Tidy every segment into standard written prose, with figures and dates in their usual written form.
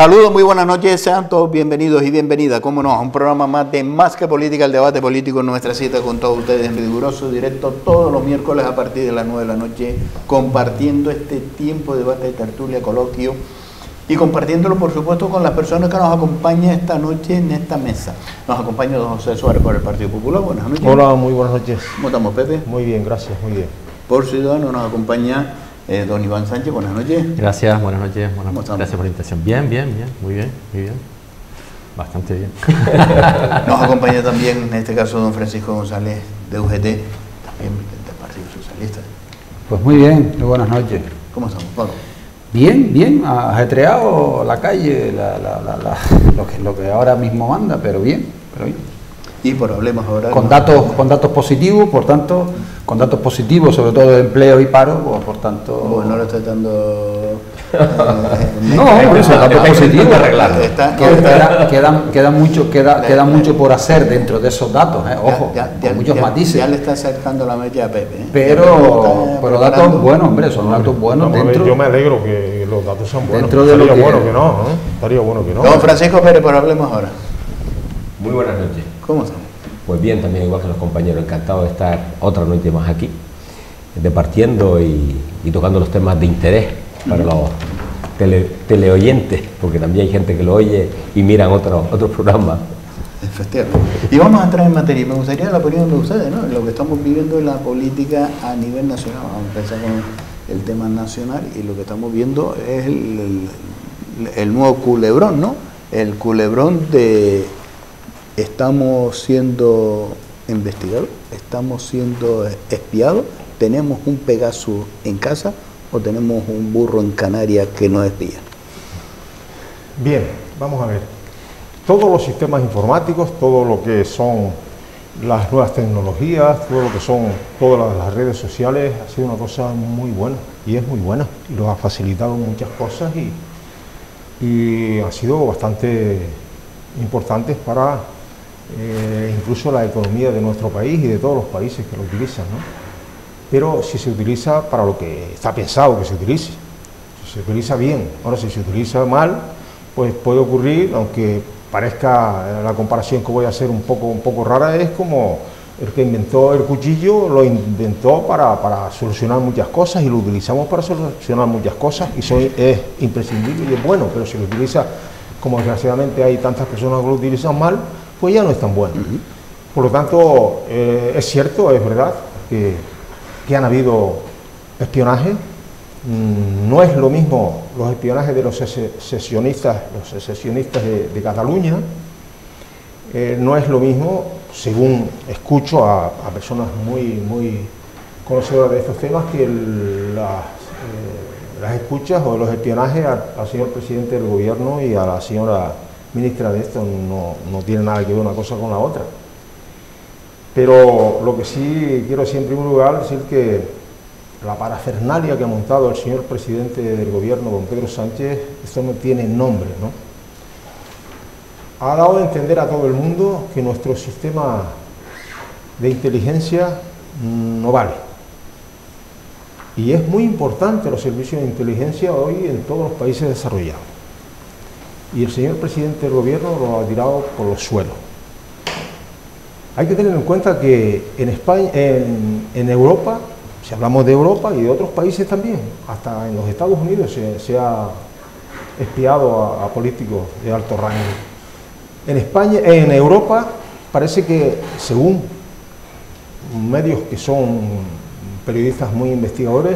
Saludos, muy buenas noches, sean todos bienvenidos y bienvenidas, cómo no, a un programa más de Más que Política, el debate político en nuestra cita con todos ustedes en riguroso directo todos los miércoles a partir de las 9 de la noche, compartiendo este tiempo de debate, de tertulia, coloquio y compartiéndolo, por supuesto, con las personas que nos acompañan esta noche en esta mesa. Nos acompaña don José Suárez por el Partido Popular. Buenas noches. Hola, muy buenas noches. ¿Cómo estamos, Pepe? Muy bien, gracias, muy bien. Por Ciudadanos nos acompaña don Iván Sánchez. Buenas noches. Gracias, buenas noches. Gracias por la invitación. Bien, muy bien. Bastante bien. Nos acompaña también, en este caso, don Francisco González de UGT, también del Partido Socialista. Pues muy bien, muy buenas noches. ¿Cómo estamos, Pablo? Bien, ajetreado la calle, lo que ahora mismo manda, pero bien. Y por hablemos ahora... Con datos positivos, por tanto, con datos positivos, sobre todo de empleo y paro, pues, por tanto... Bueno, no le estoy dando... no, eso, datos positivos. Queda mucho por hacer dentro de esos datos, ojo, con muchos matices. Ya le está acercando la mecha a Pepe. Pero datos buenos, hombre, son datos buenos dentro... Yo me alegro que los datos sean buenos. Estaría bueno que no. Don Francisco Pérez, por hablemos ahora. Muy buenas noches. ¿Cómo estamos? Pues bien, también igual que los compañeros, encantado de estar otra noche más aquí, departiendo y tocando los temas de interés para los teleoyentes, porque también hay gente que lo oye y miran otros programas. Efectivamente. Y vamos a entrar en materia. Me gustaría la opinión de ustedes, ¿no? Lo que estamos viviendo en la política a nivel nacional. Vamos a empezar con el tema nacional y lo que estamos viendo es el nuevo culebrón, ¿no? El culebrón de... Estamos siendo investigados, estamos siendo espiados, tenemos un Pegaso en casa o tenemos un burro en Canarias que nos espía. Bien, vamos a ver. Todos los sistemas informáticos, todo lo que son las nuevas tecnologías, todo lo que son todas las redes sociales, ha sido una cosa muy buena y es muy buena. Y nos ha facilitado muchas cosas y ha sido bastante importantes para incluso la economía de nuestro país y de todos los países que lo utilizan, ¿no? Pero si se utiliza para lo que está pensado que se utilice, si se utiliza bien. Ahora, si se utiliza mal, pues puede ocurrir, aunque parezca la comparación que voy a hacer un poco rara, es como el que inventó el cuchillo, lo inventó para solucionar muchas cosas y lo utilizamos para solucionar muchas cosas y eso es imprescindible y es bueno, pero si lo utiliza, como desgraciadamente hay tantas personas que lo utilizan mal, pues ya no es tan bueno. Por lo tanto, es cierto, es verdad que han habido espionaje. No es lo mismo los espionajes de los secesionistas de Cataluña, no es lo mismo, según escucho a personas muy conocedoras de estos temas, que las escuchas o los espionajes al señor presidente del gobierno y a la señora ministra de esto no tiene nada que ver una cosa con la otra. Pero lo que sí quiero decir en primer lugar es decir que la parafernalia que ha montado el señor presidente del gobierno, don Pedro Sánchez, esto no tiene nombre, ¿no? Ha dado a entender a todo el mundo que nuestro sistema de inteligencia no vale. Y es muy importante los servicios de inteligencia hoy en todos los países desarrollados. Y el señor presidente del gobierno lo ha tirado por los suelos. Hay que tener en cuenta que en España, en Europa, si hablamos de Europa y de otros países también, hasta en los Estados Unidos se ha espiado a políticos de alto rango. En España, en Europa, parece que según medios que son periodistas muy investigadores,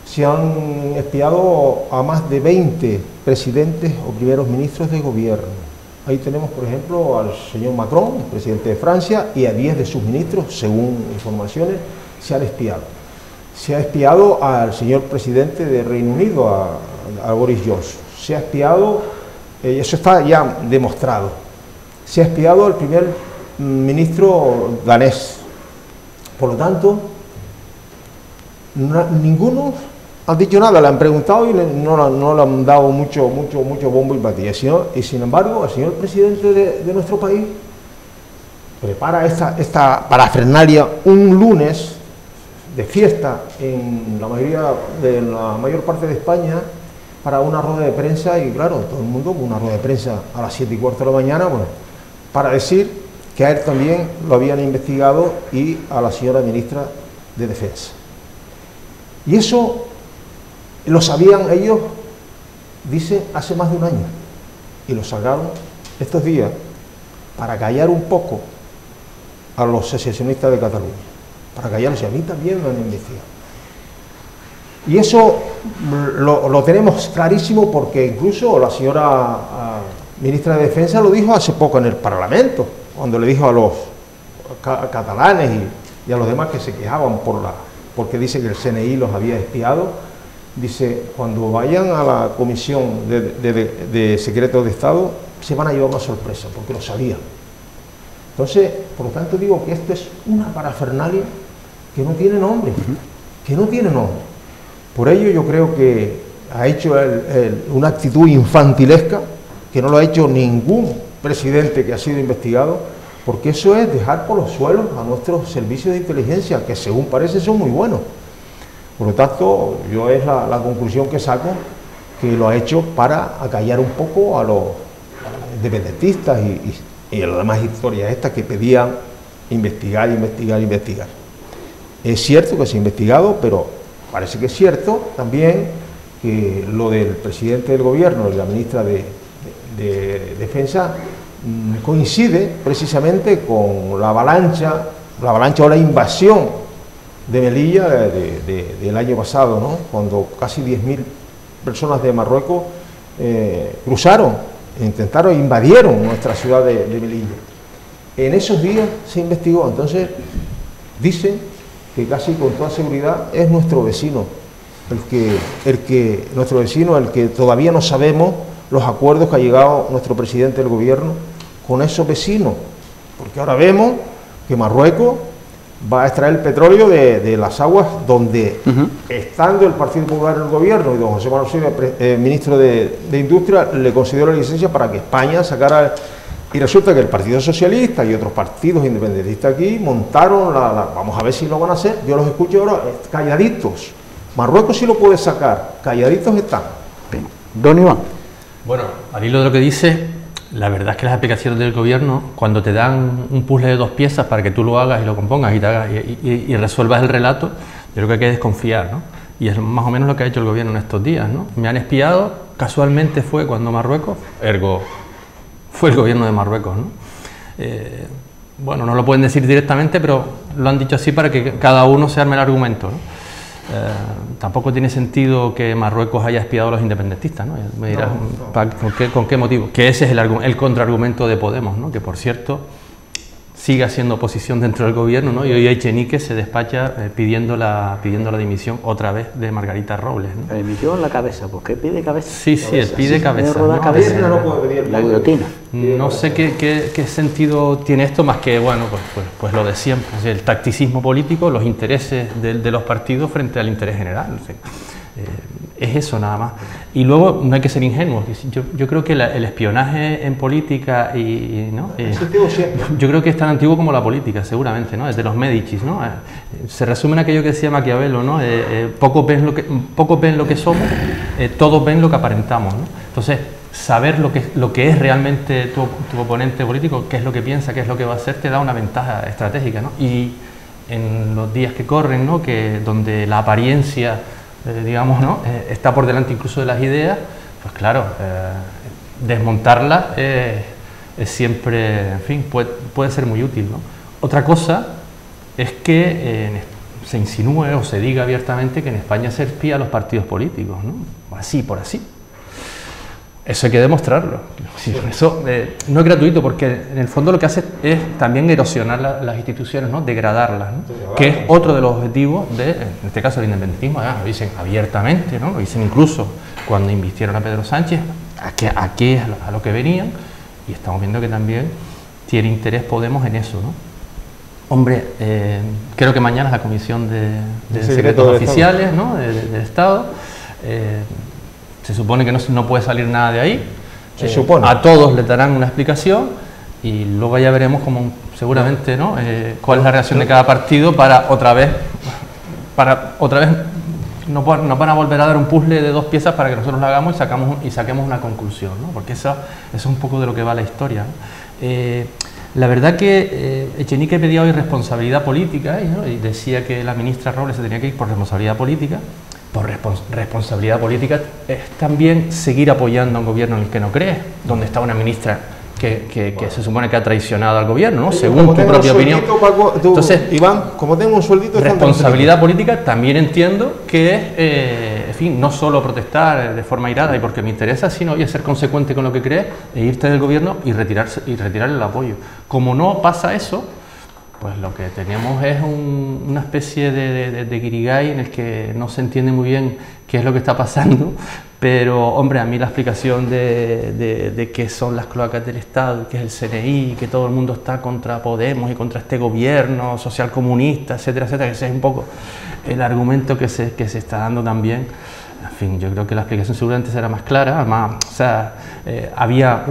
se han espiado a más de 20 presidentes o primeros ministros de gobierno. Ahí tenemos, por ejemplo, al señor Macron, el presidente de Francia, y a 10 de sus ministros, según informaciones, se han espiado. Se ha espiado al señor presidente de Reino Unido, a Boris Johnson. Se ha espiado, eso está ya demostrado, se ha espiado al primer ministro danés. Por lo tanto, ninguno han dicho nada, le han preguntado y no le han dado mucho bombo y platillo. Y sin embargo, el señor presidente de nuestro país prepara esta parafernalia un lunes de fiesta en la mayor parte de España, para una rueda de prensa, y claro, todo el mundo con una rueda de prensa a las 7:15 de la mañana, bueno, para decir que a él también lo habían investigado y a la señora ministra de Defensa. Y eso lo sabían ellos, dice, hace más de un año, y lo sacaron estos días para callar un poco a los secesionistas de Cataluña, para callarlos, y a mí también me han investigado. Y eso lo tenemos clarísimo porque incluso la señora ministra de Defensa lo dijo hace poco en el Parlamento, cuando le dijo a los catalanes y a los demás que se quejaban porque dice que el CNI los había espiado, dice, cuando vayan a la Comisión de Secretos de Estado se van a llevar una sorpresa, porque lo sabían. Entonces, por lo tanto digo que esto es una parafernalia que no tiene nombre, que no tiene nombre. Por ello yo creo que ha hecho una actitud infantilesca que no lo ha hecho ningún presidente que ha sido investigado, porque eso es dejar por los suelos a nuestros servicios de inteligencia, que según parece son muy buenos. Por lo tanto, yo es la conclusión que saco, que lo ha hecho para acallar un poco a los independentistas y a las demás historias estas que pedían investigar. Es cierto que se ha investigado, pero parece que es cierto también que lo del presidente del gobierno y la ministra de Defensa coincide precisamente con la avalancha o la invasión de Melilla del año pasado, ¿no? Cuando casi 10.000 personas de Marruecos invadieron nuestra ciudad de Melilla. En esos días se investigó, entonces dicen que casi con toda seguridad es nuestro vecino, el que todavía no sabemos los acuerdos que ha llegado nuestro presidente del gobierno con esos vecinos, porque ahora vemos que Marruecos va a extraer el petróleo de las aguas donde, estando el Partido Popular en el gobierno y don José Manuel Silva, ministro de Industria, le concedió la licencia para que España sacara. Y resulta que el Partido Socialista y otros partidos independentistas aquí montaron vamos a ver si lo van a hacer, yo los escucho ahora calladitos. Marruecos sí lo puede sacar, calladitos están. Bien. Don Iván. Bueno, al hilo de lo que dice, la verdad es que las aplicaciones del gobierno, cuando te dan un puzzle de 2 piezas para que tú lo hagas y lo compongas y resuelvas el relato, yo creo que hay que desconfiar, ¿no? Y es más o menos lo que ha hecho el gobierno en estos días, ¿no? Me han espiado, casualmente fue cuando Marruecos, ergo fue el gobierno de Marruecos, ¿no? Bueno, no lo pueden decir directamente, pero lo han dicho así para que cada uno se arme el argumento, ¿no? Tampoco tiene sentido que Marruecos haya espiado a los independentistas, ¿no? Me dirás, no. ¿Con qué motivo? Que ese es el contraargumento de Podemos, ¿no? Que por cierto sigue haciendo oposición dentro del gobierno, ¿no? Y hoy Echenique se despacha pidiendo la dimisión otra vez de Margarita Robles, ¿no? La dimisión en la cabeza, ¿por qué pide cabeza? Sí, él pide cabeza. No puede pedir la guillotina. No sé qué sentido tiene esto, más que, bueno, pues lo de siempre, o sea, el tacticismo político, los intereses de los partidos frente al interés general, o sea, es eso nada más. Y luego no hay que ser ingenuos. Yo creo que el espionaje en política ¿no? Yo creo que es tan antiguo como la política, seguramente, ¿no? Desde los Médicis, ¿no? Se resume en aquello que decía Maquiavelo, ¿no? Pocos ven lo que somos, todos ven lo que aparentamos, ¿no? Entonces, saber lo que es realmente tu oponente político, qué es lo que piensa, qué es lo que va a hacer, te da una ventaja estratégica, ¿no? Y en los días que corren, ¿no? Donde la apariencia digamos, ¿no? Está por delante incluso de las ideas, pues claro, desmontarlas es siempre, en fin, puede ser muy útil, ¿no? Otra cosa es que se insinúe o se diga abiertamente que en España se espía a los partidos políticos, ¿no? Así por así. Eso hay que demostrarlo. Sí, eso no es gratuito, porque en el fondo lo que hace es también erosionar las instituciones, ¿no? Degradarlas, ¿no? Que es otro de los objetivos en este caso, del independentismo. Lo dicen abiertamente, ¿no? Lo dicen incluso cuando invistieron a Pedro Sánchez, a qué es a lo que venían, y estamos viendo que también tiene interés Podemos en eso, ¿no? Hombre, creo que mañana es la Comisión de Secretos Oficiales, ¿no? de Estado. Se supone que no puede salir nada de ahí. Se supone. A todos les darán una explicación y luego ya veremos cómo, seguramente, ¿no? Cuál es la reacción de cada partido para otra vez nos van a volver a dar un puzzle de 2 piezas para que nosotros lo hagamos y saquemos una conclusión, ¿no? Porque eso es un poco de lo que va la historia, ¿no? La verdad que Echenique pedía hoy responsabilidad política, ¿no? Y decía que la ministra Robles se tenía que ir por responsabilidad política. Por responsabilidad política es también seguir apoyando a un gobierno en el que no crees, donde está una ministra que se supone que ha traicionado al gobierno, ¿no? Según tu propia opinión. Entonces, Iván, como tengo un sueldito... Responsabilidad política también entiendo que es, en fin, no solo protestar de forma irada y porque me interesa, sino y ser consecuente con lo que crees e irte del gobierno y retirarle el apoyo. Como no pasa eso, pues lo que tenemos es una especie de guirigay en el que no se entiende muy bien qué es lo que está pasando, pero hombre, a mí la explicación de qué son las cloacas del Estado, qué es el CNI, que todo el mundo está contra Podemos y contra este gobierno socialcomunista, etcétera, etcétera, que ese es un poco el argumento que se está dando también. En fin, yo creo que la explicación seguramente será más clara, además, o sea, había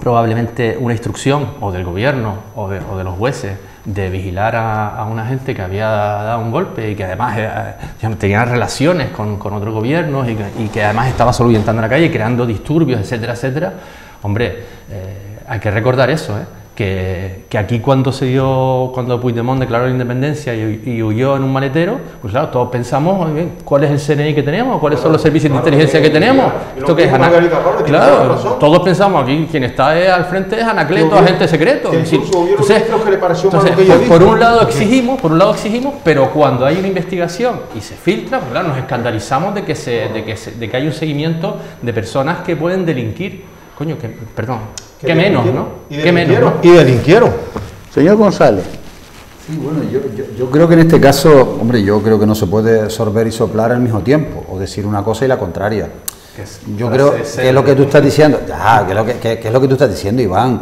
probablemente una instrucción o del gobierno o de los jueces de vigilar a una gente que había dado un golpe y que además tenía relaciones con otros gobiernos y que además estaba solo ahuyentando en la calle, creando disturbios, etcétera, etcétera. Hombre, hay que recordar eso, que aquí cuando Puigdemont declaró la independencia y huyó en un maletero, pues claro, todos pensamos, bien, ¿cuál es el CNI que tenemos? ¿Cuáles son los servicios de inteligencia que tenemos? ¿Esto qué es? Claro, todos pensamos aquí, quien está al frente es Anacleto, agente secreto. Entonces, por un lado exigimos, pero cuando hay una investigación y se filtra, pues claro, nos escandalizamos de que haya un seguimiento de personas que pueden delinquir. Coño, perdón, qué menos, ¿no? ¿Qué menos, ¿no? Y delinquieron. Señor González. Sí, bueno, yo creo que en este caso, hombre, yo creo que no se puede sorber y soplar al mismo tiempo, o decir una cosa y la contraria. Yo creo que es lo que tú estás diciendo, que es lo que tú estás diciendo, Iván.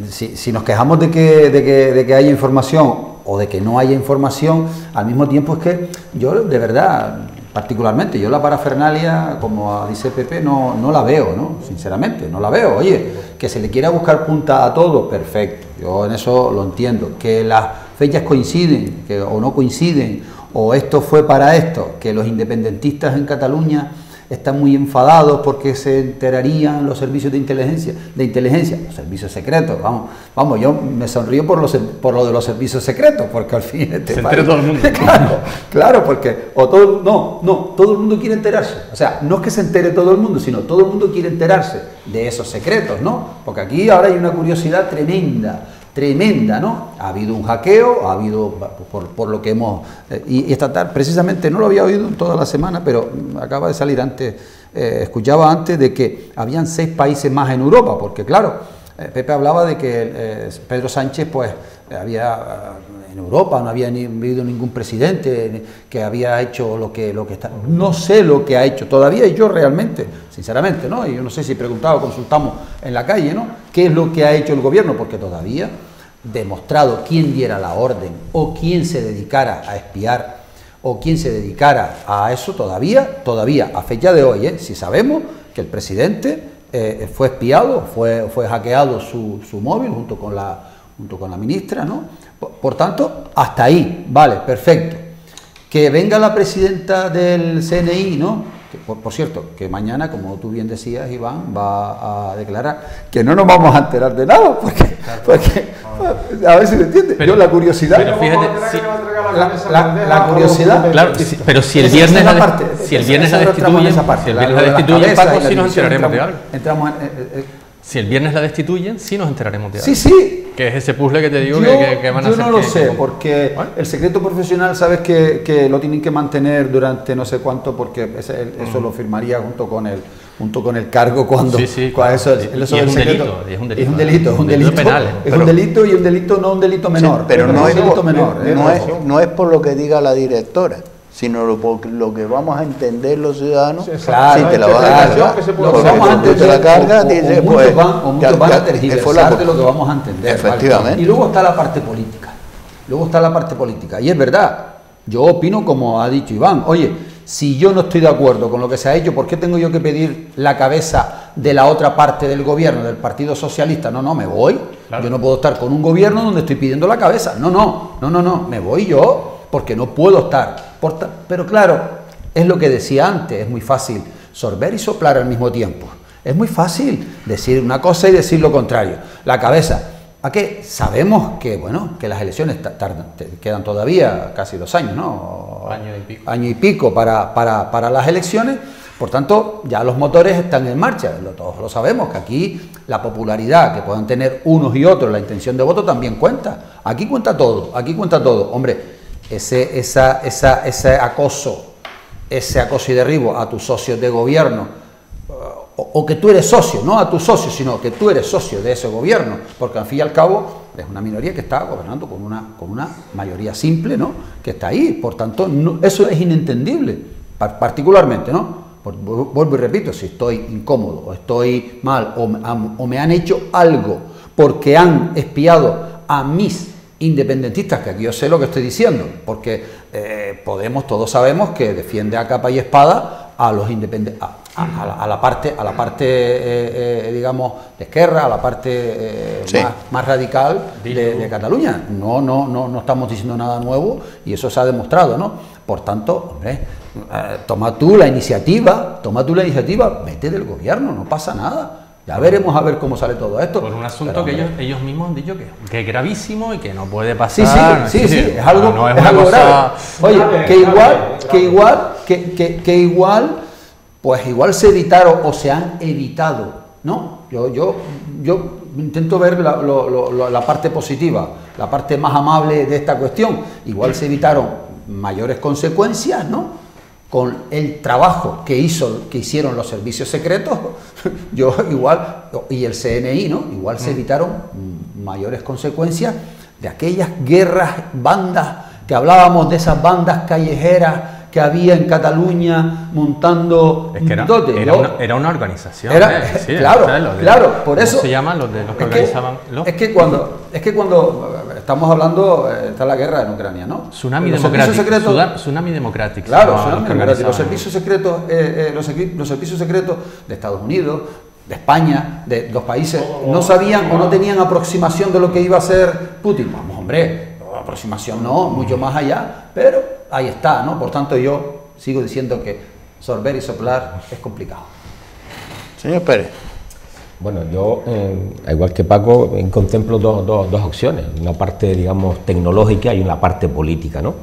Si nos quejamos de que haya información o de que no haya información, al mismo tiempo es que yo, de verdad, particularmente, yo la parafernalia, como dice Pepe, no la veo, ¿no? Sinceramente, no la veo. Oye, que se le quiera buscar punta a todo, perfecto, yo en eso lo entiendo. Que las fechas coinciden o no coinciden, o esto fue para esto, que los independentistas en Cataluña están muy enfadados porque se enterarían los servicios de inteligencia, los servicios secretos. Vamos, yo me sonrío por lo de los servicios secretos, porque al fin se entera todo el mundo. Claro, porque todo el mundo quiere enterarse. O sea, no es que se entere todo el mundo, sino todo el mundo quiere enterarse de esos secretos, ¿no? Porque aquí ahora hay una curiosidad tremenda, ¿no? Ha habido un hackeo, ha habido, por lo que hemos... y esta tarde, precisamente, no lo había oído toda la semana, pero acaba de salir antes, escuchaba antes de que habían 6 países más en Europa, porque claro, Pepe hablaba de que Pedro Sánchez, pues, en Europa no había habido ningún presidente que había hecho lo que está... No sé lo que ha hecho todavía, y yo realmente, sinceramente, ¿no? Y yo no sé si preguntaba o consultamos en la calle, ¿no? ¿Qué es lo que ha hecho el gobierno? Porque todavía, demostrado quién diera la orden o quién se dedicara a espiar o quién se dedicara a eso, todavía, a fecha de hoy, si sabemos que el presidente fue espiado, fue hackeado su móvil junto con la ministra, ¿no? Por tanto, hasta ahí, vale, perfecto. Que venga la presidenta del CNI, ¿no? Que, por cierto, que mañana, como tú bien decías, Iván, va a declarar que no nos vamos a enterar de nada, porque a ver si me entiendes. Yo la curiosidad... Pero fíjate, la curiosidad... Claro, pero si el viernes la destituyen, Paco, sí nos enteraremos de algo. Si el viernes la destituyen, sí nos enteraremos de algo. Sí. Que es ese puzzle que te digo que van a hacer. Yo no lo sé, porque el secreto profesional, sabes que lo tienen que mantener durante no sé cuánto, porque eso lo firmaría junto con el cargo cuando... Sí, claro. Eso es un delito. Es un delito penal. Es un delito y un delito no un delito menor. Sí, pero no es por lo que diga la directora, sino por lo que vamos a entender los ciudadanos. Claro, si te la vas a cargar, lo que vamos a entender, te la cargas, dices, pues, muchos van a tergiversar de lo que vamos a entender. Efectivamente. ¿Vale? Y luego está la parte política. Y es verdad, yo opino como ha dicho Iván, oye, si yo no estoy de acuerdo con lo que se ha hecho, ¿por qué tengo yo que pedir la cabeza de la otra parte del gobierno, del Partido Socialista? No, me voy. Claro. Yo no puedo estar con un gobierno donde estoy pidiendo la cabeza. No, me voy yo. porque no puedo estar. Pero claro, es lo que decía antes, es muy fácil sorber y soplar al mismo tiempo. Es muy fácil decir una cosa y decir lo contrario. La cabeza, ¿a qué? Sabemos que, bueno, que las elecciones quedan todavía casi 2 años, ¿no? Año y pico para las elecciones. Por tanto, ya los motores están en marcha, todos lo sabemos, que aquí la popularidad que puedan tener unos y otros, la intención de voto también cuenta. Aquí cuenta todo, Hombre, ese acoso y derribo a tus socios de gobierno, o que tú eres socio, no a tus socios, sino que tú eres socio de ese gobierno, porque al fin y al cabo es una minoría que está gobernando con una mayoría simple, ¿no? Que está ahí, por tanto, eso es inentendible, particularmente, ¿no? Vuelvo y repito, si estoy incómodo o estoy mal o me han hecho algo porque han espiado a mis independentistas, que aquí yo sé lo que estoy diciendo, porque Podemos, todos sabemos que defiende a capa y espada a los independientes, a la parte digamos, de Esquerra, a la parte sí, más radical de Cataluña. No estamos diciendo nada nuevo y eso se ha demostrado, ¿no? Por tanto, hombre, toma tú la iniciativa, vete del gobierno, no pasa nada. Ya veremos a ver cómo sale todo esto. Por un asunto que ellos mismos han dicho que es gravísimo y que no puede pasar. Sí, es algo, no es es una algo cosa... grave. Oye, que igual se evitaron o se han evitado, ¿no? Yo intento ver la parte positiva, la parte más amable de esta cuestión. Igual se evitaron mayores consecuencias, ¿no? Con el trabajo que hicieron los servicios secretos, y el CNI, ¿no? Igual se evitaron mayores consecuencias de aquellas guerras, bandas, que hablábamos de esas bandas callejeras que había en Cataluña montando... Es que era una organización. Sí, claro, por eso... ¿Cómo se llaman los que organizaban? Es que cuando estamos hablando, está la guerra en Ucrania, ¿no? Tsunami Democratic. Claro, Tsunami Democratic. Los servicios secretos, los servicios secretos de Estados Unidos, de España, de los países, no sabían o no tenían aproximación de lo que iba a hacer Putin. Vamos, hombre, aproximación no, mucho más allá, pero ahí está, ¿no? Por tanto, yo sigo diciendo que sorber y soplar es complicado. Señor Pérez. Bueno, yo, igual que Paco, contemplo dos opciones, una parte, digamos, tecnológica y una parte política, ¿no?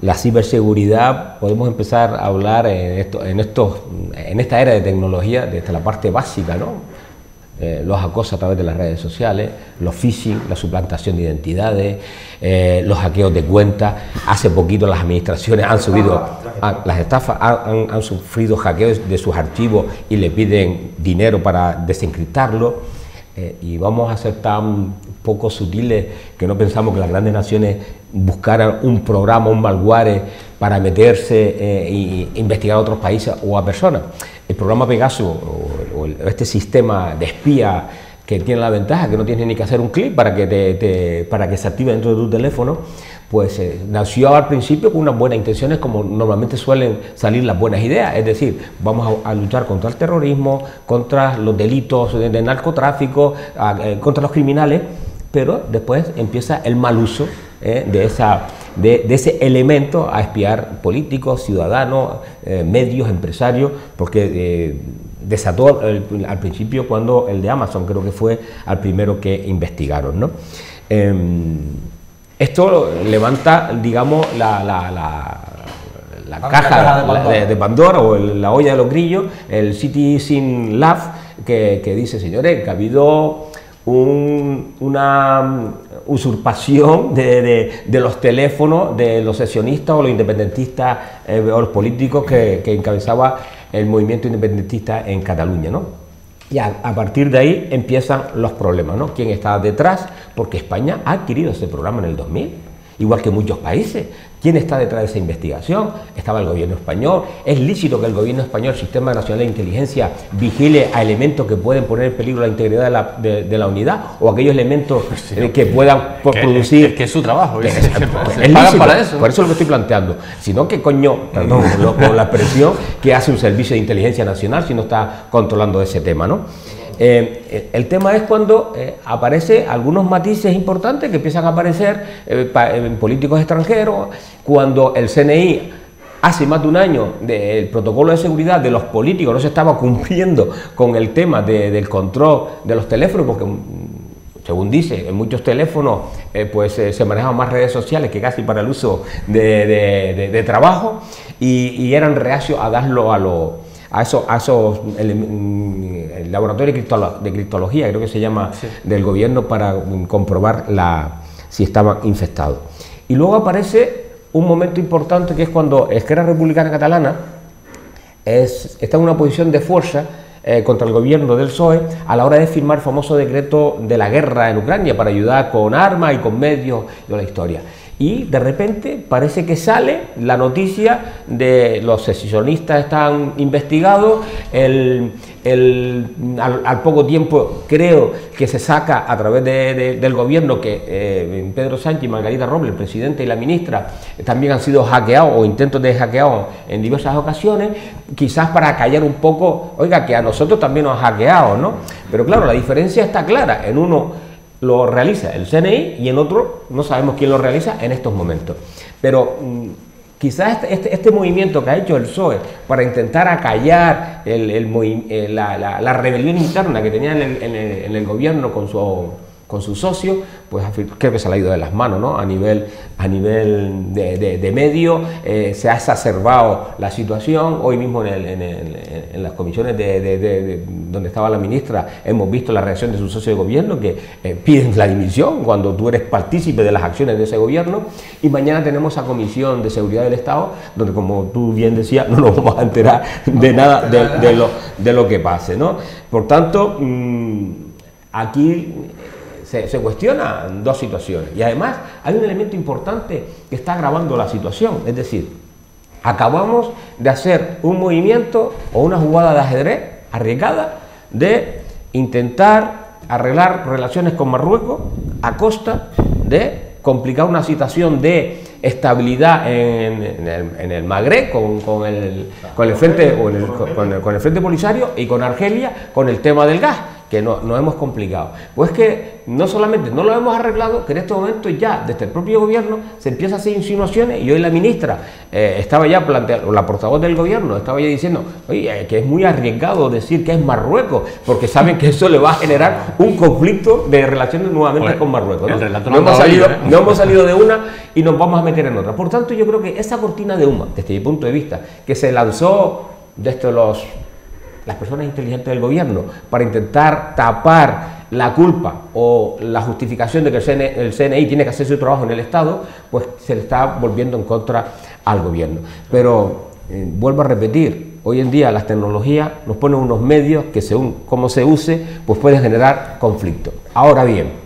La ciberseguridad, podemos empezar a hablar en esta era de tecnología, desde la parte básica, ¿no? Los acosos a través de las redes sociales, los phishing, la suplantación de identidades, los hackeos de cuentas. Hace poquito las administraciones han subido, las estafas han sufrido hackeos de sus archivos y le piden dinero para desencriptarlo. Y vamos a ser tan poco sutiles que no pensamos que las grandes naciones buscaran un programa, un malware para meterse e investigar a otros países o a personas. El programa Pegasus o este sistema de espía que tiene la ventaja que no tienes ni que hacer un clic para que se active dentro de tu teléfono, pues nació al principio con unas buenas intenciones, como normalmente suelen salir las buenas ideas, es decir, vamos a luchar contra el terrorismo, contra los delitos de narcotráfico, contra los criminales, pero después empieza el mal uso de ese elemento a espiar políticos, ciudadanos, medios, empresarios, porque desató al principio cuando el de Amazon, creo que fue al primero que investigaron, ¿no? Esto levanta, digamos, la caja de Pandora o la olla de los grillos, el Citizen Lab, que dice, señores, que ha habido una usurpación de los teléfonos de los sesionistas o los independentistas o los políticos que encabezaba el movimiento independentista en Cataluña, ¿no? Y a partir de ahí empiezan los problemas, ¿no? ¿Quién está detrás? Porque España ha adquirido ese programa en el 2000, igual que muchos países. ¿Quién está detrás de esa investigación? Estaba el gobierno español. ¿Es lícito que el gobierno español, el Sistema Nacional de Inteligencia, vigile a elementos que pueden poner en peligro la integridad de la unidad o aquellos elementos que puedan producir? Es que es su trabajo. Es lícito, para eso. Por eso es lo que estoy planteando. Si no, ¿qué coño, perdón, con la expresión, que hace un servicio de inteligencia nacional si no está controlando ese tema, ¿no? El tema es cuando aparece algunos matices importantes que empiezan a aparecer en políticos extranjeros, cuando el CNI hace más de un año el protocolo de seguridad de los políticos no se estaba cumpliendo con el tema del control de los teléfonos, porque según dice, en muchos teléfonos se manejaban más redes sociales que casi para el uso de trabajo, y eran reacios a darlo a esos el laboratorio de criptología, creo que se llama, sí, del gobierno, para comprobar si estaban infectados. Y luego aparece un momento importante, que es cuando Esquerra Republicana Catalana está en una posición de fuerza contra el gobierno del PSOE a la hora de firmar el famoso decreto de la guerra en Ucrania para ayudar con armas y con medios de la historia. Y de repente parece que sale la noticia de los secesionistas están investigados, al poco tiempo creo que se saca a través del gobierno que Pedro Sánchez y Margarita Robles, el presidente y la ministra, también han sido hackeados o intentos de hackeo en diversas ocasiones, quizás para callar un poco, oiga, que a nosotros también nos han hackeado, ¿no? Pero claro, la diferencia está clara, en uno lo realiza el CNI y en otro no sabemos quién lo realiza en estos momentos. Pero quizás este movimiento que ha hecho el PSOE para intentar acallar la rebelión interna que tenía en el gobierno con su socio, pues creo que se le ha ido de las manos, ¿no? A nivel de medio se ha exacerbado la situación. Hoy mismo en las comisiones donde estaba la ministra hemos visto la reacción de su socio de gobierno, que piden la dimisión cuando tú eres partícipe de las acciones de ese gobierno. Y mañana tenemos esa comisión de seguridad del Estado, donde, como tú bien decías, no nos vamos a enterar de nada de lo que pase, ¿no? Por tanto, aquí se cuestionan dos situaciones, y además hay un elemento importante que está agravando la situación. Es decir, acabamos de hacer un movimiento o una jugada de ajedrez arriesgada de intentar arreglar relaciones con Marruecos a costa de complicar una situación de estabilidad en el Magreb con el Frente Polisario, y con Argelia con el tema del gas, que nos hemos complicado. Pues que no solamente no lo hemos arreglado, que en este momento ya desde el propio gobierno se empieza a hacer insinuaciones, y hoy la ministra estaba ya planteando, la portavoz del gobierno estaba ya diciendo, oye, que es muy arriesgado decir que es Marruecos, porque saben que eso le va a generar un conflicto de relaciones nuevamente con Marruecos, ¿no? No hemos salido de una y nos vamos a meter en otra. Por tanto, yo creo que esa cortina de humo, desde mi punto de vista, que se lanzó desde las personas inteligentes del gobierno para intentar tapar la culpa o la justificación de que el CNI tiene que hacer su trabajo en el Estado, pues se le está volviendo en contra al gobierno. Pero vuelvo a repetir, hoy en día las tecnologías nos ponen unos medios que, según cómo se use, pues pueden generar conflicto. Ahora bien,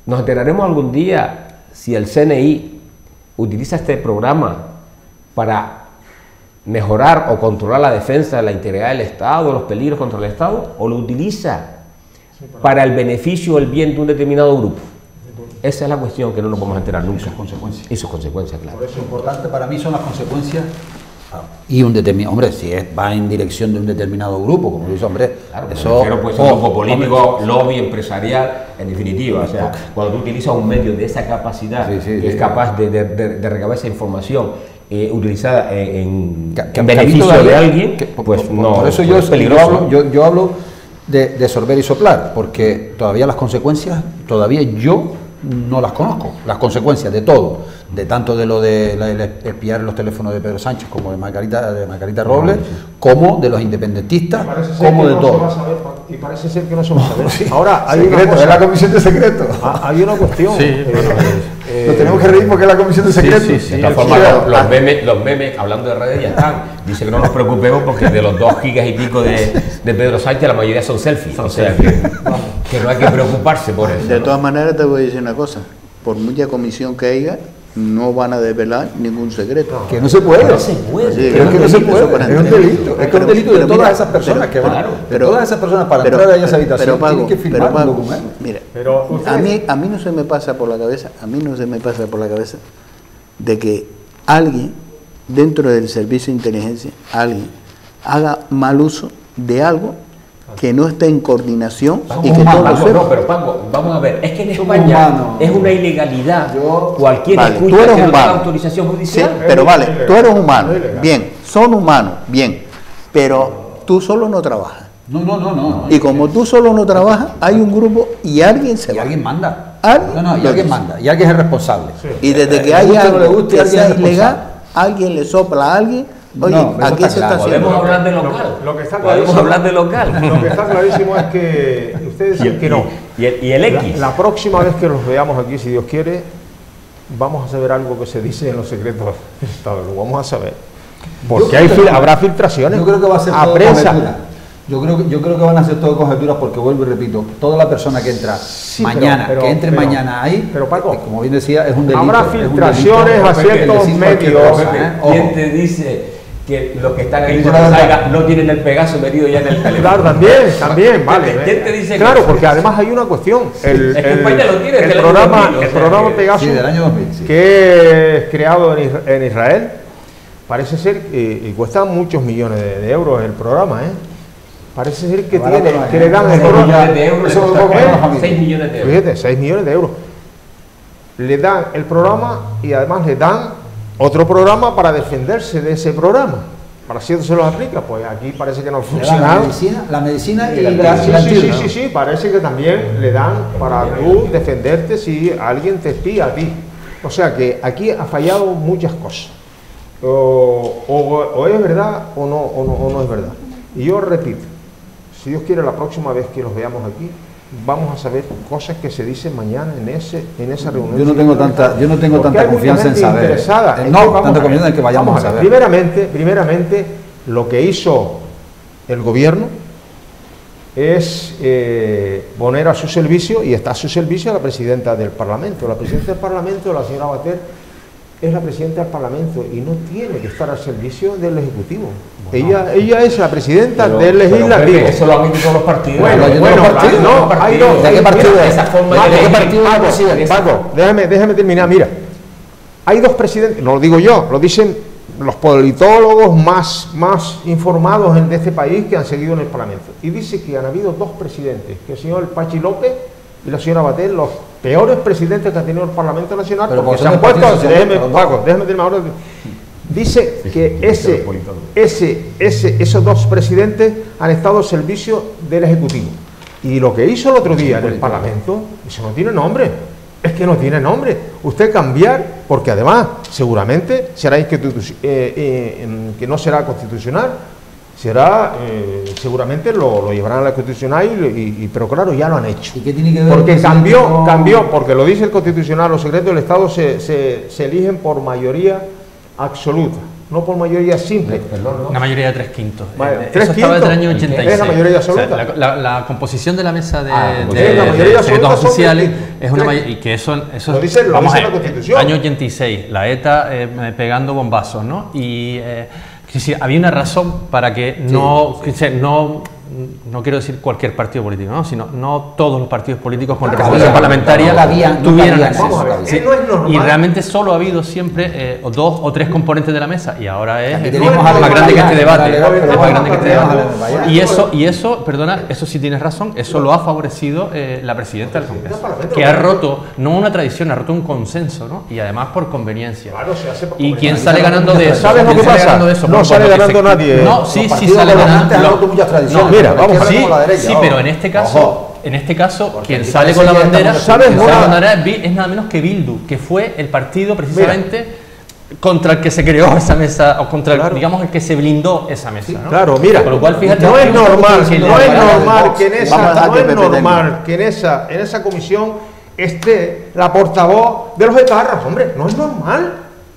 nos enteraremos algún día si el CNI utiliza este programa para mejorar o controlar la defensa de la integridad del Estado, los peligros contra el Estado, o lo utiliza para el beneficio o el bien de un determinado grupo. Esa es la cuestión que no nos vamos a enterar nunca. Y sus consecuencias, claro. Por eso importante para mí son las consecuencias y un determinado, hombre, si va en dirección de un determinado grupo, como dice, hombre, claro, eso pues un grupo político, lobby empresarial, en definitiva, o sea, cuando tú utilizas un medio de esa capacidad, que es capaz de recabar esa información utilizada en beneficio de alguien, pues no. Por eso yo hablo de sorber y soplar, porque todavía las consecuencias, todavía yo no las conozco, las consecuencias de todo, de tanto de lo de espiar los teléfonos de Pedro Sánchez como de Margarita Robles, como de los independentistas, como de todo. Y parece ser que no se va a saber. Sí. Ahora, hay una cosa, es la comisión de secreto. Hay una cuestión. Sí, nos tenemos que reír porque es la comisión de secreto. De todas formas, los memes, hablando de redes, ya están. Dice que no nos preocupemos porque de los 2 gigas y pico de Pedro Sánchez, la mayoría son selfies. O sea que no hay que preocuparse por eso. De todas maneras, te voy a decir una cosa. Por mucha comisión que haya, no van a develar ningún secreto. Que no se puede. No se puede. Sí, pero es que no se puede. Es un delito. Es que es un delito de todas esas personas que van. De todas esas personas para entrar a esa habitación tienen que firmar un documento. Mira, a mí no se me pasa por la cabeza, de que alguien dentro del servicio de inteligencia, alguien haga mal uso de algo que no esté en coordinación Somos y que humanos. todos lo Paco, sepan. no, pero Paco, vamos a ver, es que en Somos España humanos. es una ilegalidad cualquier Vale, escucha tú eres que no tenga humano. autorización Sí, judicial. pero vale, tú eres humano, Es ilegal. bien, son humanos, bien, pero tú solo no trabajas. No. Y como tú solo no trabajas, hay un grupo y alguien se Y va. alguien manda. Alguien No, y lo alguien dice. manda. Y alguien es responsable. Y desde que Le haya guste o no le algo guste, que alguien sea es ilegal, responsable. alguien le sopla a alguien, oye, No, eso aquí está se está claro. haciendo. Podemos hablar de local. Lo que está Podemos clarísimo- hablar de local. Lo que está clarísimo es que ustedes dicen que no. Y el X. La próxima vez que los veamos aquí, si Dios quiere, vamos a saber algo que se dice en los secretos del Estado. Lo vamos a saber. Porque Yo creo que habrá filtraciones Yo creo que va a ser a todo prensa. conjetura. Yo creo que van a ser todo conjeturas porque vuelvo y repito, toda la persona que entra Sí, mañana, pero- que entre pero- mañana ahí, pero, Paco, como bien decía, es un delito. habrá es un delito. filtraciones a Pepe, ciertos decir cualquier medios, cosa, Pepe, Ojo. ¿quién te dice que los que están ahí Eso por es la verdad. salga no tienen el Pegaso metido ya en el teléfono? Claro, también, vale. ¿Quién te dice Claro, que- porque además hay una cuestión. Es que España lo tiene desde el año programa, 2000, o el sea programa que- Pegasus, Sí, del año 2000. Sí. que es creado en Israel, parece ser y cuesta muchos millones de euros el programa, ¿eh? Parece ser que Barato tiene, no es, que le dan el 6 programa. millones de euros. Eso le es cuesta poco menos, a familia. 6 millones de euros. Fíjate, 6 millones de euros. Le dan el programa y además le dan otro programa para defenderse de ese programa. Para si eso se los aplica, pues aquí parece que no Le dan funciona. la medicina y Sí, la antídoto, ¿no? sí, parece que también le dan para tú defenderte si alguien te espía a ti. O sea que aquí ha fallado muchas cosas. O es verdad o no es verdad. Y yo repito, si Dios quiere, la próxima vez que los veamos aquí, vamos a saber cosas que se dicen mañana en esa reunión. Yo no tengo tanta Porque tanta hay mucha confianza en gente saber. interesada. No, Entonces, vamos tanta a ver, confianza en que vayamos vamos a saber. Primeramente, lo que hizo el gobierno es poner a su servicio, y está a su servicio, a la presidenta del Parlamento. La presidenta del Parlamento, la señora Bater, es la presidenta del Parlamento y no tiene que estar al servicio del Ejecutivo. Ella es la presidenta del Legislativo. Pepe, eso lo han hecho todos los partidos. Bueno, yo bueno, no partido, no, hay dos. ¿De qué partido Mira, es? esa forma Paco, de elegir. ¿Qué partido es la Paco, presidenta? Paco, déjame terminar. Mira, hay dos presidentes, no lo digo yo, lo dicen los politólogos más informados de este país que han seguido en el Parlamento. Y dice que han habido dos presidentes, que el señor Pachi López y la señora Batet, los peores presidentes que ha tenido el Parlamento Nacional, Pero porque por se han ser del puesto, Partido Socialista, los dos. Paco, déjame terminar ahora. Dice que esos dos presidentes han estado al servicio del Ejecutivo. Y lo que hizo el otro día en el Parlamento, eso no tiene nombre. Es que no tiene nombre. Usted cambiar, porque además seguramente será que no será constitucional, será, seguramente lo llevarán a la constitucional, pero claro, ya lo han hecho. ¿Y qué tiene que ver Porque el presidente con- cambió, porque lo dice el Constitucional, los secretos del Estado se eligen por mayoría absoluta, no por mayoría simple. Una mayoría de 3/5. Vale, Eso estaba desde el año 3/5. 86. ¿Es la mayoría O sea, absoluta? la composición de la mesa de, la mayoría secretos absoluta son oficiales 3/5. es una mayoría, y que eso Lo dice la vamos a ver, Constitución. año 86, la ETA pegando bombazos, ¿no? Y que sí, había una razón para que no quiero decir cualquier partido político, ¿no? Sino no todos los partidos políticos con representación parlamentaria tuvieran acceso. Vamos a ver, Sí, no es normal. y realmente solo ha habido siempre dos o tres componentes de la mesa, y ahora es Aquí es tenemos más a grande que este Legal, debate. Legal, pero Es más bueno, grande que este tenemos a debate. Legal. Y eso, perdona, eso sí tienes razón, eso lo ha favorecido la presidenta del Congreso, Parlamento. que ha roto, no una tradición, ha roto un consenso, ¿no? Y además por conveniencia. Claro, se hace por ¿Y quién conveniencia. sale ganando de eso? ¿Sabes lo ¿Quién que sale pasa? ganando de eso? No Bueno, sale porque ganando nadie. No, sí, Los sí partidos sale gobernantes han ganando. roto muchas tradiciones. mira, Por la vamos, izquierda Sí, como la derecha, sí, ojo. pero en este caso, Ojo. quien aquí sale parece con la que bandera, estamos- ¿Sabes? quien sale con la Una- bandera es nada menos que Bildu, que fue el partido precisamente contra el que se creó esa mesa, o contra el, digamos, el que se blindó esa mesa, ¿no? Claro, mira, Con lo cual, fíjate, no es normal, que no le- es normal que en Vamos a esa, dejar no que es Pepe normal que en esa comisión esté la portavoz de los etarras, hombre, no es normal.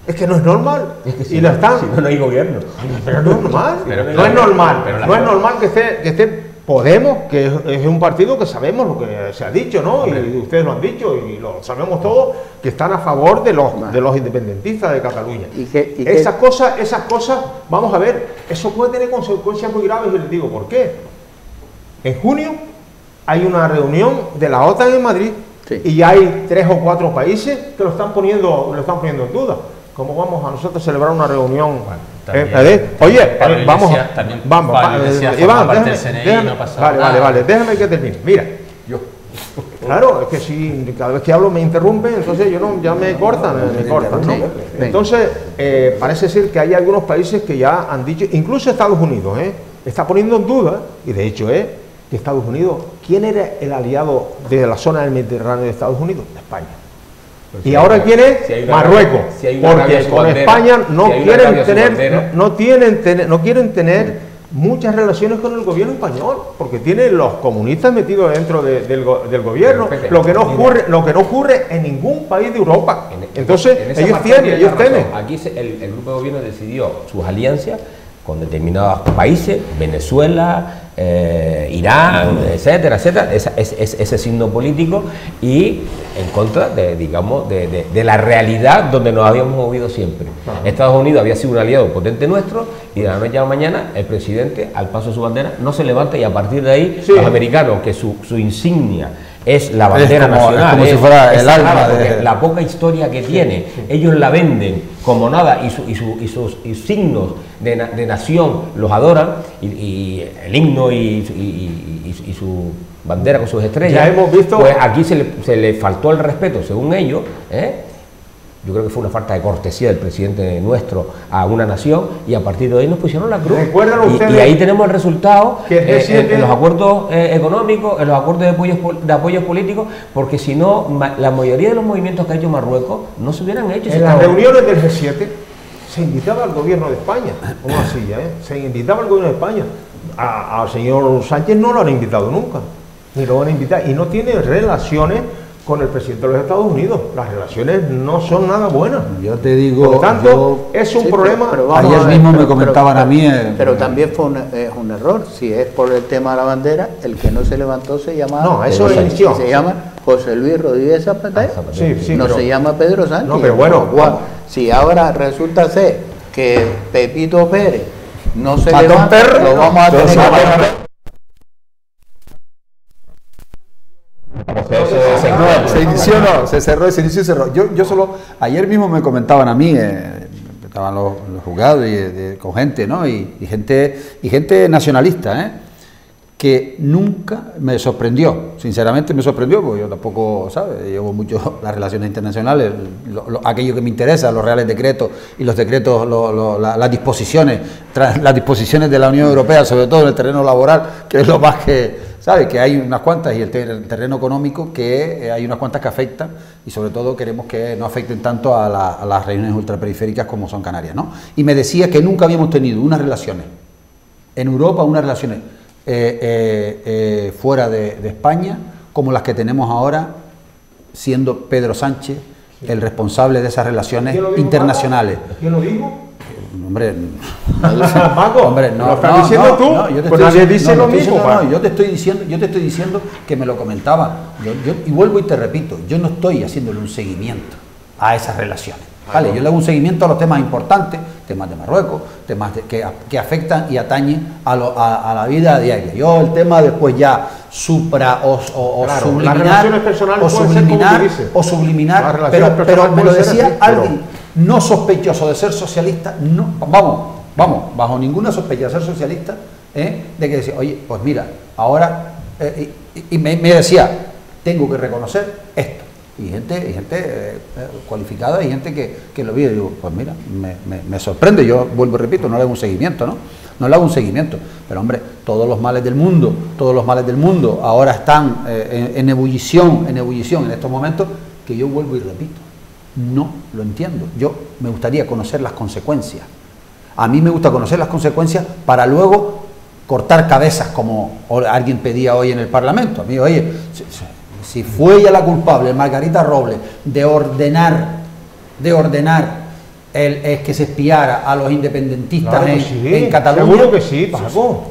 Es que no es normal. Y lo están. Si no, no hay gobierno. Pero no es normal. Pero- no es normal. pero la- No es normal que esté Podemos, que es un partido que sabemos lo que se ha dicho, ¿no? Y ustedes lo han dicho y lo sabemos todos, que están a favor de los independentistas de Cataluña. ¿Y qué- Esas cosas, vamos a ver, eso puede tener consecuencias muy graves y les digo por qué. En junio hay una reunión de la OTAN en Madrid Sí. y hay 3 o 4 países que lo están poniendo en duda, ¿Cómo vamos a nosotros celebrar una reunión? También, oye, Pablo vamos, Iglesias, también vamos, Pablo Iglesias forma Iván, parte déjame, del CNI, no ha pasado nada. vale, déjame que termine. Mira, claro, es que si cada vez que hablo me interrumpen, entonces yo no, ya me cortan, ¿no? Entonces, parece ser que hay algunos países que ya han dicho, incluso Estados Unidos, está poniendo en duda, y de hecho que Estados Unidos, ¿quién era el aliado de la zona del Mediterráneo de Estados Unidos? España. Y ahora ¿quién es? Marruecos, porque con España no quieren tener muchas relaciones con el gobierno español, porque tienen los comunistas metidos dentro del gobierno, lo que no ocurre en ningún país de Europa. Entonces ellos temen. Aquí el grupo de gobierno decidió sus alianzas con determinados países, Venezuela, Irán, etcétera, etcétera, ese signo político, y en contra de la realidad donde nos habíamos movido siempre. Estados Unidos había sido un aliado potente nuestro, y de la noche a la mañana el presidente, al paso de su bandera, no se levanta, y a partir de ahí los americanos, que su insignia es la bandera nacional, es como si fuera el alma de la poca historia que tiene, ellos la venden como nada, y sus signos de nación los adoran, y el himno y su bandera con sus estrellas. Ya hemos visto, pues aquí se le faltó el respeto, según ellos, yo creo que fue una falta de cortesía del presidente nuestro a una nación, y a partir de ahí nos pusieron la cruz. Y ahí tenemos el resultado en los acuerdos económicos, en los acuerdos de apoyos políticos, porque si no, la mayoría de los movimientos que ha hecho Marruecos no se hubieran hecho. En las reuniones del G7 se invitaba al gobierno de España, como así, se invitaba al gobierno de España. Al señor Sánchez no lo han invitado nunca, ni lo van a invitar, y no tiene relaciones con el presidente de los Estados Unidos. Las relaciones no son nada buenas. Yo te digo, por lo tanto, es un problema. Ayer mismo me comentaban a mí. Pero también es un error. Si es por el tema de la bandera, el que no se levantó se llama. No, eso es se llama José Luis Rodríguez Zapatero. No se llama Pedro Sánchez. No, pero bueno, si ahora resulta ser que Pepito Pérez no se levanta, lo vamos a tener que. Se cerró, se inició y cerró. Yo solo, ayer mismo me comentaban a mí, estaban los juzgados con gente, ¿no? Y gente nacionalista, que nunca me sorprendió, sinceramente me sorprendió, porque yo tampoco, ¿sabes? Llevo mucho las relaciones internacionales, aquello que me interesa, los reales decretos y los decretos, las disposiciones de la Unión Europea, sobre todo en el terreno laboral, que es lo más que, ¿sabes? Que hay unas cuantas, y el terreno económico, que hay unas cuantas que afectan, y sobre todo queremos que no afecten tanto a las regiones ultraperiféricas como son Canarias, ¿no? Y me decía que nunca habíamos tenido unas relaciones en Europa, unas relaciones fuera de España, como las que tenemos ahora, siendo Pedro Sánchez el responsable de esas relaciones internacionales. ¿Quién lo dijo? Hombre, Paco, hombre, no, lo estás diciendo tú, pues nadie dice lo mismo. Yo te estoy diciendo que me lo comentaba. Y vuelvo y te repito, yo no estoy haciéndole un seguimiento a esas relaciones. Vale, yo le hago un seguimiento a los temas importantes, temas de Marruecos, temas que afectan y atañen a la vida diaria. Yo el tema después ya subliminar pero me lo decía alguien no sospechoso de ser socialista, no, vamos, bajo ninguna sospecha de ser socialista, de que decía, oye, pues mira, ahora, y me decía, tengo que reconocer esto. Y gente cualificada, y gente que lo vio, y digo, pues mira, me sorprende. Yo vuelvo y repito, no le hago un seguimiento, no le hago un seguimiento, pero hombre, todos los males del mundo ahora están en ebullición en estos momentos, que yo vuelvo y repito, no lo entiendo. Yo me gustaría conocer las consecuencias. A mí me gusta conocer las consecuencias para luego cortar cabezas, como alguien pedía hoy en el Parlamento. A mí, oye, si fue ella la culpable, Margarita Robles, de ordenar que se espiara a los independentistas, claro, en Cataluña. Seguro que sí, Paco.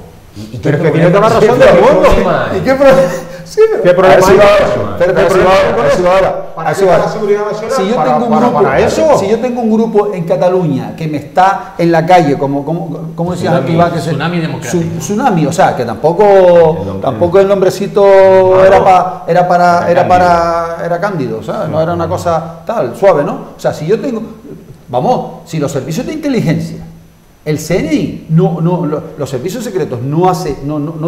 Pero que tiene toda la razón del mundo. ¿Y qué problema? Sí, ¿qué problema hay? Si yo tengo un grupo en Cataluña que me está en la calle, como decía Iván, que Tsunami democrático. Tsunami, o sea, que tampoco el nombrecito era Cándido, ¿sabes? No era una cosa tal, suave, ¿no? O sea, si yo tengo vamos, si los servicios de inteligencia, el CNI, los servicios secretos no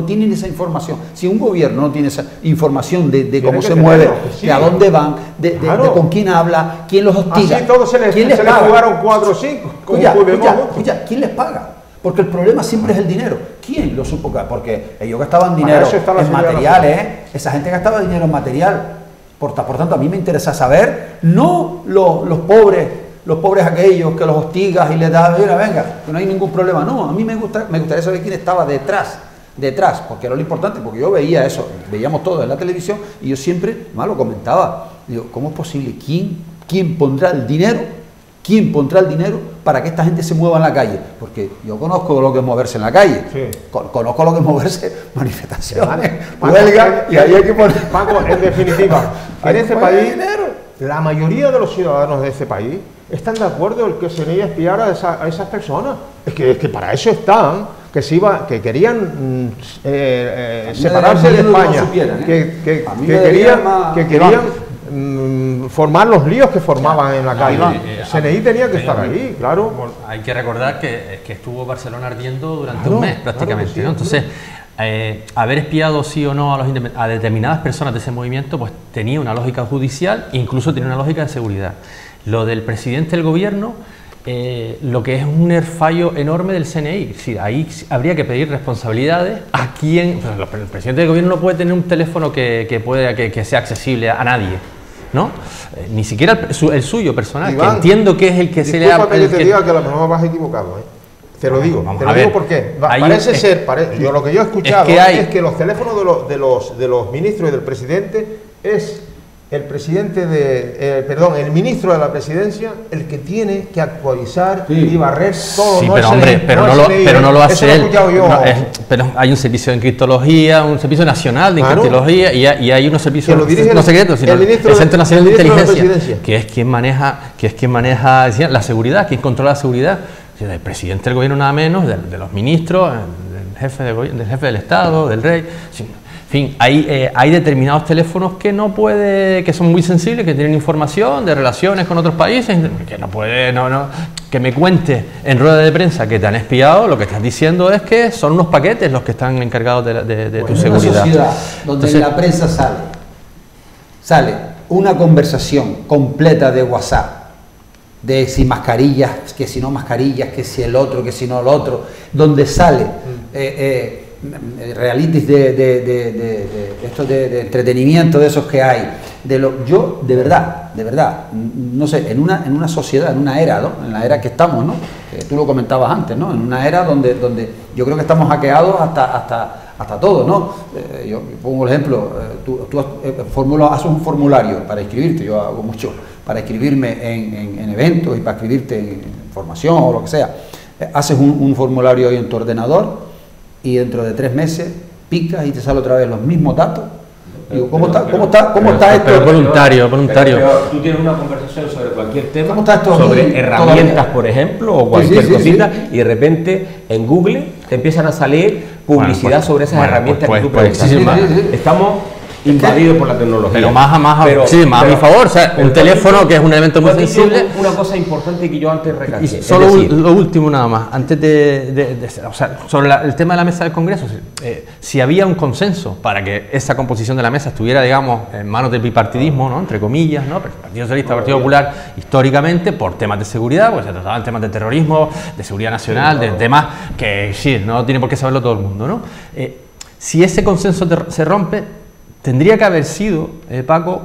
tienen esa información. Si un gobierno no tiene esa información de cómo se mueve, sí, de a dónde van, de con quién habla, quién los hostiga, así todos se les jugaron 4 o 5. Escucha, ¿quién les paga? Porque el problema siempre es el dinero. ¿Quién lo supo? Porque ellos gastaban dinero en materiales, esa gente gastaba dinero en material. Por tanto, a mí me interesa saber, no los pobres aquellos que los hostigas y les da, venga, que no hay ningún problema. No, a mí me gustaría saber quién estaba detrás, porque era lo importante, porque yo veía eso, veíamos todo en la televisión y yo siempre, lo comentaba, digo, ¿cómo es posible? ¿Quién pondrá el dinero? ¿Quién pondrá el dinero para que esta gente se mueva en la calle? Porque yo conozco lo que es moverse en la calle, sí. Conozco lo que es moverse, manifestaciones, huelga, y ahí hay que poner... Paco, en definitiva, en este país, la mayoría de los ciudadanos de este país están de acuerdo en que se le espiara a esas personas. Es que para eso están, que querían separarse de España, que querían formar los líos que formaban en la calle. El CNI tenía que estar ahí, claro. Hay que recordar que estuvo Barcelona ardiendo durante un mes prácticamente, sí, ¿no? Entonces, haber espiado sí o no a determinadas personas de ese movimiento, pues tenía una lógica judicial, incluso tenía una lógica de seguridad. Lo del presidente del gobierno, lo que es un fallo enorme del CNI, sí, ahí habría que pedir responsabilidades a quien. Pues el presidente del gobierno no puede tener un teléfono que sea accesible a nadie, ¿no? Ni siquiera el suyo personal, Iván, que entiendo que es el que se le ha... Yo te diga que a lo mejor vas equivocado, Te lo digo, porque yo lo que yo he escuchado es que los teléfonos de los ministros y del presidente es el presidente el ministro de la presidencia el que tiene que actualizar y barrer todo. Sí, pero no lo hace él. Pero hay un servicio de encriptología, un servicio nacional de encriptología y hay unos servicios no secretos, sino el Centro Nacional de Inteligencia, que es quien maneja la seguridad, quien controla la seguridad. Del presidente del gobierno nada menos, de los ministros, del jefe del Estado, del rey. En fin, hay determinados teléfonos que que son muy sensibles, que tienen información de relaciones con otros países, que no puede, que me cuente en rueda de prensa que te han espiado, lo que estás diciendo es que son unos paquetes los que están encargados de tu seguridad. En una sociedad donde en la prensa sale una conversación completa de WhatsApp, de si mascarillas, que si no mascarillas, que si el otro, que si no el otro, donde sale realities de entretenimiento de esos que hay, yo de verdad, no sé, en una sociedad, en una era, ¿no? En la era que estamos, ¿no? Tú lo comentabas antes, ¿no? En una era donde yo creo que estamos hackeados hasta todo, ¿no? Yo pongo el ejemplo, tú haces un formulario para inscribirte, yo hago mucho para inscribirme en eventos y para escribirte en formación o lo que sea. Haces un formulario ahí en tu ordenador y dentro de 3 meses picas y te sale otra vez los mismos datos. Digo, ¿cómo está esto? Pero voluntario. Pero tú tienes una conversación sobre cualquier tema, ¿cómo está esto sobre herramientas, por ejemplo, o cualquier cosita, y de repente en Google te empiezan a salir publicidad sobre esas herramientas que tú preguntas. Estamos invadido por la tecnología. Pero más a mi favor, o sea, un teléfono que es un elemento muy sensible. Una cosa importante que yo antes recalqué. Solo lo último nada más, antes o sea, sobre el tema de la mesa del Congreso, si había un consenso para que esa composición de la mesa estuviera, digamos, en manos del bipartidismo, ¿no? Entre comillas, ¿no? Pero el Partido Socialista, el Partido Popular, históricamente, por temas de seguridad, pues se trataban temas de terrorismo, de seguridad nacional, de temas que sí, no tiene por qué saberlo todo el mundo, ¿no? Si ese consenso se rompe, tendría que haber sido, Paco,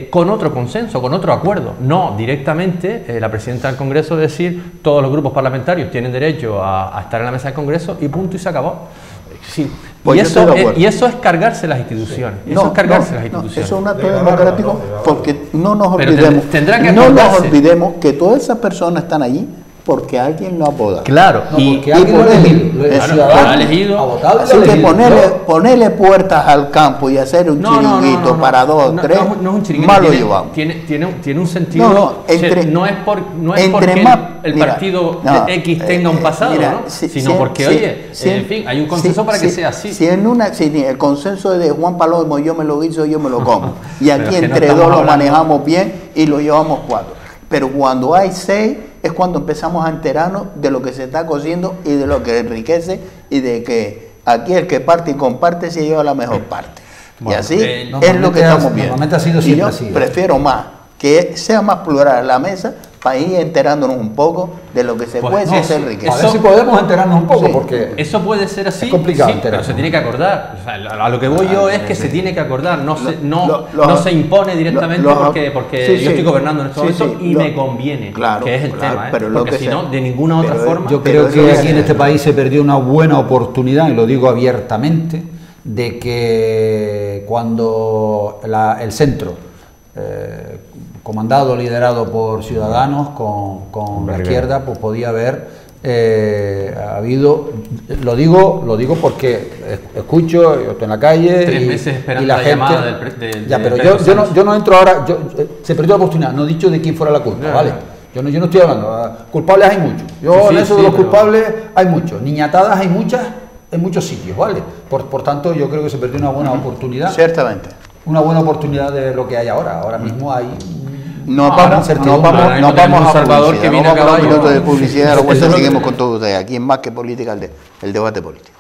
con otro consenso, con otro acuerdo, no directamente la presidenta del Congreso decir todos los grupos parlamentarios tienen derecho a estar en la mesa del Congreso y punto y se acabó. Sí. Pues y eso es cargarse las instituciones. Sí. Eso es un acto democrático porque no nos olvidemos que todas esas personas están allí porque alguien lo apoda. Claro, porque alguien lo ha elegido, ha votado. Así que ponerle puertas al campo y hacer un chiringuito para 2 o 3, más lo llevamos. Tiene un sentido. No es porque el partido X tenga un pasado, sino porque, en fin, hay un consenso para que sea así. Si el consenso de Juan Palomo, yo me lo guiso, yo me lo como. Y aquí entre dos lo manejamos bien y lo llevamos 4. Pero cuando hay 6, es cuando empezamos a enterarnos de lo que se está cociendo y de lo que enriquece y de que aquí el que parte y comparte se lleva la mejor parte. Bueno, y así es lo que estamos viendo. Normalmente ha sido y siempre yo así. prefiero más que sea más plural la mesa para ir enterándonos un poco de lo que se Pues puede no, y se enriquece. A ver si podemos enterarnos un poco, Sí. porque Eso puede ser así, es complicado sí, pero enterarnos. se tiene que acordar. O sea, a lo que voy yo es que se tiene que acordar, no Lo- se impone directamente porque sí, yo estoy gobernando en este sí, momento sí, y lo- me conviene, claro, que es el claro, tema, pero lo porque que si sea. no, de ninguna otra Pero forma... yo Pero creo es que lo que aquí en sea. este país se perdió una buena oportunidad, y lo digo abiertamente, de que cuando el centro, comandado, liderado por Ciudadanos con la izquierda, pues podía haber habido, lo digo porque escucho, yo estoy en la calle 3 meses esperando y la la gente, llamada del ya, pero Pedro Sánchez. yo no entro ahora, se perdió la oportunidad, no he dicho de quién fuera la culpa, Ya, ¿vale? ya. Yo no estoy hablando, culpables hay muchos, Sí, en eso sí, de los pero- culpables hay muchos, niñatadas hay muchas en muchos sitios, ¿vale? Por tanto, yo creo que se perdió una buena oportunidad, Ciertamente. una buena oportunidad de lo que hay ahora. Ahora mismo hay... Nos Ahora, vamos, certidumbre. Ahora mismo tenemos un a Salvador publicidad, que nos viene a vamos a un caballo. minuto de publicidad, a la Eso vuelta es lo que- seguimos con todos ustedes. Aquí en Más que Política, el debate político.